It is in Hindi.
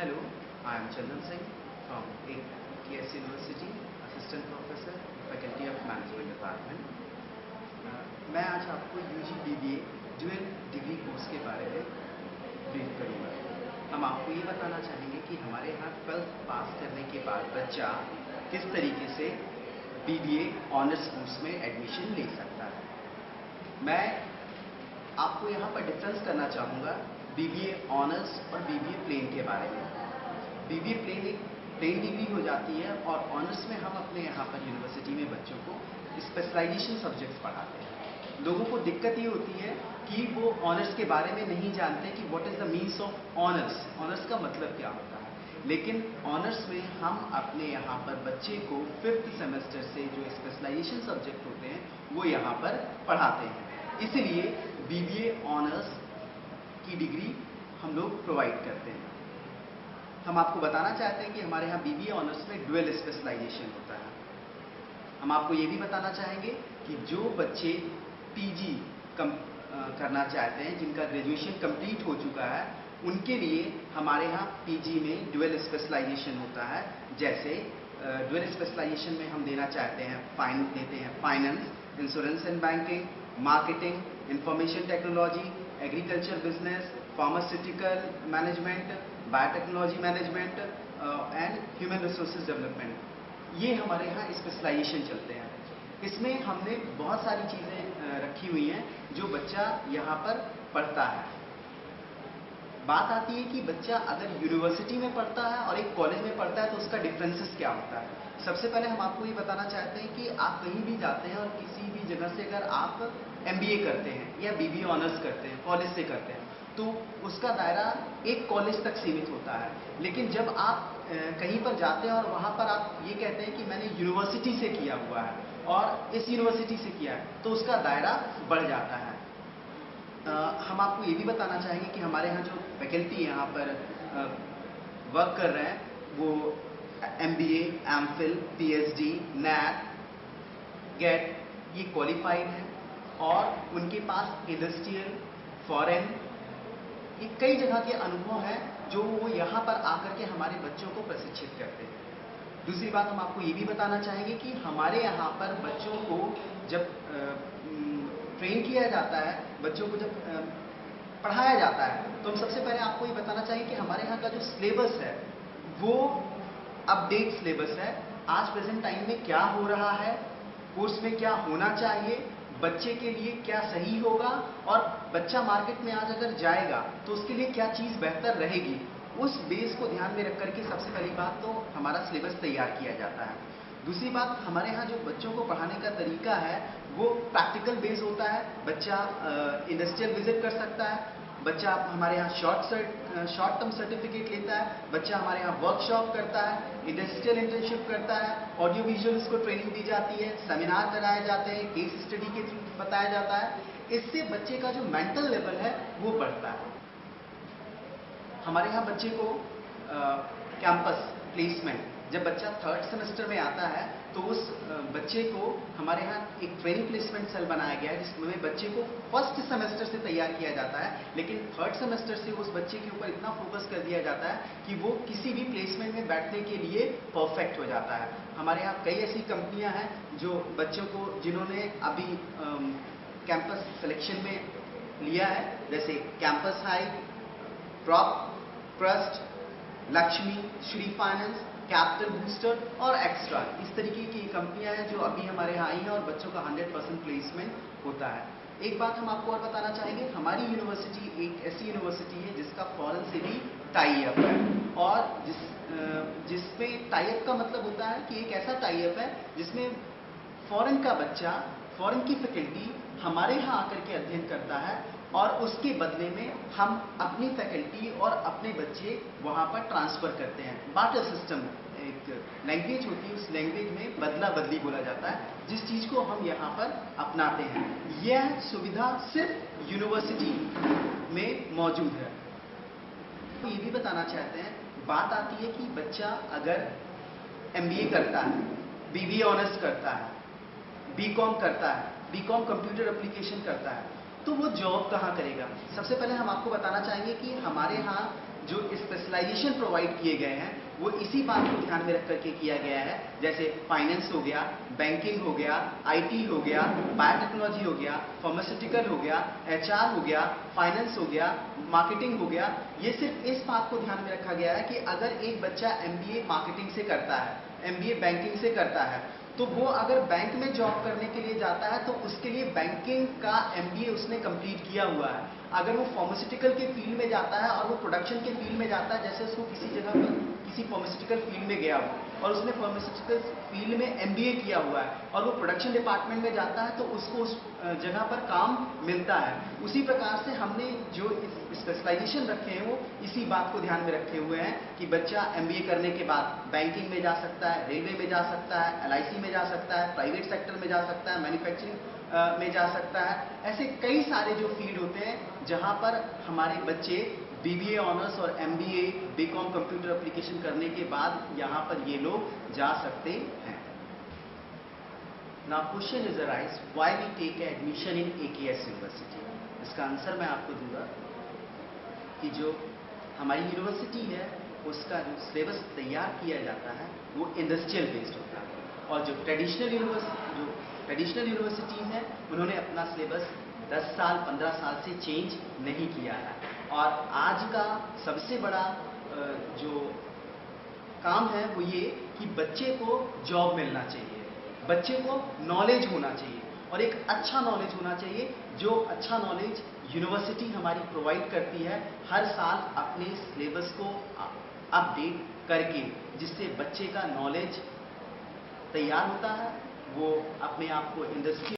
Hello, I am Chandan Singh from KS University, Assistant Professor, Faculty of Management Department. मैं आज आपको UG BBA dual degree course के बारे में ब्रीफ करूँगा। हम आपको ये बताना चाहेंगे कि हमारे यहाँ 12th पास करने के बाद बच्चा किस तरीके से BBA ऑनर्स कोर्स में एडमिशन ले सकता है। मैं आपको यहाँ पर डिफरेंस करना चाहूँगा BBA ऑनर्स और BBA प्लेन के बारे में। BBA प्लेन एक प्लेन डिग्री हो जाती है और ऑनर्स में हम अपने यहाँ पर यूनिवर्सिटी में बच्चों को स्पेशलाइजेशन सब्जेक्ट्स पढ़ाते हैं। लोगों को दिक्कत ये होती है कि वो ऑनर्स के बारे में नहीं जानते कि what is the means of honours, honours का मतलब क्या होता है। लेकिन ऑनर्स में हम अपने यहाँ पर बच्चे को 5th सेमेस्टर से जो स्पेशलाइजेशन सब्जेक्ट होते हैं वो यहाँ पर पढ़ाते हैं। इसलिए BBA ऑनर्स की डिग्री हम लोग प्रोवाइड करते हैं। हम आपको बताना चाहते हैं कि हमारे यहाँ BBA ऑनर्स में ड्यूअल स्पेशलाइजेशन होता है। हम आपको ये भी बताना चाहेंगे कि जो बच्चे PG करना चाहते हैं, जिनका ग्रेजुएशन कंप्लीट हो चुका है, उनके लिए हमारे यहाँ PG में ड्यूअल स्पेशलाइजेशन होता है। जैसे ड्यूअल स्पेशलाइजेशन में हम देना चाहते हैं finance, insurance and banking, marketing, information technology, agriculture business, pharmaceutical management, biotechnology management and human resources development. ये हमारे यहाँ स्पेशलाइजेशन चलते हैं। इसमें हमने बहुत सारी चीज़ें रखी हुई हैं जो बच्चा यहाँ पर पढ़ता है। बात आती है कि बच्चा अगर यूनिवर्सिटी में पढ़ता है और एक कॉलेज में पढ़ता है तो उसका डिफरेंसेस क्या होता है। सबसे पहले हम आपको ये बताना चाहते हैं कि आप कहीं भी जाते हैं और किसी भी जगह से अगर आप MBA करते हैं या BBA ऑनर्स करते हैं, कॉलेज से करते हैं, तो उसका दायरा एक कॉलेज तक सीमित होता है। लेकिन जब आप कहीं पर जाते हैं और वहाँ पर आप ये कहते हैं कि मैंने यूनिवर्सिटी से किया हुआ है और इस यूनिवर्सिटी से किया है, तो उसका दायरा बढ़ जाता है। हम आपको ये भी बताना चाहेंगे कि हमारे यहाँ जो फैकल्टी यहाँ पर वर्क कर रहे हैं वो MBA, MPhil, PhD, NAT, GET ये क्वालिफाइड हैं और उनके पास इंडस्ट्रियल, फॉरेन, ये कई जगह के अनुभव हैं जो वो यहाँ पर आकर के हमारे बच्चों को प्रशिक्षित करते हैं। दूसरी बात हम आपको ये भी बताना चाहेंगे कि हमारे यहाँ पर बच्चों को जब ट्रेन किया जाता है, बच्चों को जब पढ़ाया जाता है, तो हम सबसे पहले आपको ये बताना चाहिए कि हमारे यहाँ का जो सिलेबस है वो अपडेट सिलेबस है। आज प्रेजेंट टाइम में क्या हो रहा है, कोर्स में क्या होना चाहिए, बच्चे के लिए क्या सही होगा और बच्चा मार्केट में आज अगर जाएगा तो उसके लिए क्या चीज़ बेहतर रहेगी, उस बेस को ध्यान में रख करके सबसे पहली बात तो हमारा सिलेबस तैयार किया जाता है। दूसरी बात, हमारे यहाँ जो बच्चों को पढ़ाने का तरीका है वो प्रैक्टिकल बेस होता है। बच्चा इंडस्ट्रियल विजिट कर सकता है, बच्चा हमारे यहाँ शॉर्ट टर्म सर्टिफिकेट लेता है, बच्चा हमारे यहाँ वर्कशॉप करता है, इंडस्ट्रियल इंटर्नशिप करता है, ऑडियो विजुअल्स को ट्रेनिंग दी जाती है, सेमिनार कराए जाते हैं, केस स्टडी के थ्रू बताया जाता है। इससे बच्चे का जो मेंटल लेवल है वो बढ़ता है। हमारे यहाँ बच्चे को कैंपस प्लेसमेंट, जब बच्चा 3rd सेमेस्टर में आता है तो उस बच्चे को हमारे यहाँ एक ट्रेनिंग प्लेसमेंट सेल बनाया गया है जिसमें बच्चे को 1st सेमेस्टर से तैयार किया जाता है, लेकिन 3rd सेमेस्टर से उस बच्चे के ऊपर इतना फोकस कर दिया जाता है कि वो किसी भी प्लेसमेंट में बैठने के लिए परफेक्ट हो जाता है। हमारे यहाँ कई ऐसी कंपनियाँ हैं जो बच्चों को, जिन्होंने अभी कैंपस सिलेक्शन में लिया है, जैसे campus high, prop, trust, Lakshmi, Shri finance, capital booster और एक्स्ट्रा, इस तरीके की कंपनियां हैं जो अभी हमारे यहाँ आई हैं और बच्चों का 100% प्लेसमेंट होता है। एक बात हम आपको और बताना चाहेंगे, हमारी यूनिवर्सिटी एक ऐसी यूनिवर्सिटी है जिसका फॉरेन से भी टाई अप है और जिसमें टाई अप का मतलब होता है कि एक ऐसा टाई अप है जिसमें फॉरेन का बच्चा, फॉरेन की फैकल्टी हमारे यहाँ आकर के अध्ययन करता है और उसके बदले में हम अपनी फैकल्टी और अपने बच्चे वहाँ पर ट्रांसफ़र करते हैं। बार्टर सिस्टम एक लैंग्वेज होती है, उस लैंग्वेज में बदला बदली बोला जाता है, जिस चीज़ को हम यहाँ पर अपनाते हैं। यह सुविधा सिर्फ यूनिवर्सिटी में मौजूद है। तो ये भी बताना चाहते हैं, बात आती है कि बच्चा अगर MBA करता है, BBA ऑनर्स करता है, BCom करता है, BCom कंप्यूटर एप्लीकेशन करता है, तो वो जॉब कहाँ करेगा। सबसे पहले हम आपको बताना चाहेंगे कि हमारे यहाँ जो स्पेशलाइजेशन प्रोवाइड किए गए हैं वो इसी बात को ध्यान में रख करके किया गया है, जैसे फाइनेंस हो गया, बैंकिंग हो गया, आईटी हो गया, बायोटेक्नोलॉजी हो गया, फार्मास्यूटिकल हो गया, एचआर हो गया, फाइनेंस हो गया, मार्केटिंग हो गया। ये सिर्फ इस बात को ध्यान में रखा गया है कि अगर एक बच्चा एमबीए मार्केटिंग से करता है, एमबीए बैंकिंग से करता है, तो वो अगर बैंक में जॉब करने के लिए जाता है तो उसके लिए बैंकिंग का एमबीए उसने कंप्लीट किया हुआ है। अगर वो फार्मास्यूटिकल के फील्ड में जाता है और वो प्रोडक्शन के फील्ड में जाता है, जैसे उसको किसी जगह पर किसी फार्मास्यूटिकल फील्ड में गया हो और उसने फार्मास्यूटिकल फील्ड में एमबीए किया हुआ है और वो प्रोडक्शन डिपार्टमेंट में जाता है, तो उसको उस जगह पर काम मिलता है। उसी प्रकार से हमने जो स्पेशलाइजेशन रखे हैं वो इसी बात को ध्यान में रखे हुए हैं कि बच्चा एमबीए करने के बाद बैंकिंग में जा सकता है, रेलवे में जा सकता है, एलआईसी में जा सकता है, प्राइवेट सेक्टर में जा सकता है, मैन्युफैक्चरिंग में जा सकता है। ऐसे कई सारे जो फील्ड होते हैं जहां पर हमारे बच्चे बीबीए ऑनर्स और एमबीए, बीकॉम कंप्यूटर एप्लीकेशन करने के बाद यहां पर ये लोग जा सकते हैं। Now question is arise, why we take admission in AKS university. इसका आंसर मैं आपको दूंगा कि जो हमारी यूनिवर्सिटी है उसका जो सिलेबस तैयार किया जाता है वो इंडस्ट्रियल बेस्ड होता है, और जो ट्रेडिशनल यूनिवर्सिटीज़ हैं उन्होंने अपना सिलेबस 10 साल 15 साल से चेंज नहीं किया है। और आज का सबसे बड़ा जो काम है वो ये कि बच्चे को जॉब मिलना चाहिए, बच्चे को नॉलेज होना चाहिए, और एक अच्छा नॉलेज होना चाहिए। जो अच्छा नॉलेज यूनिवर्सिटी हमारी प्रोवाइड करती है हर साल अपने सिलेबस को अपडेट करके, जिससे बच्चे का नॉलेज तैयार होता है, वो अपने आप को इंडस्ट्री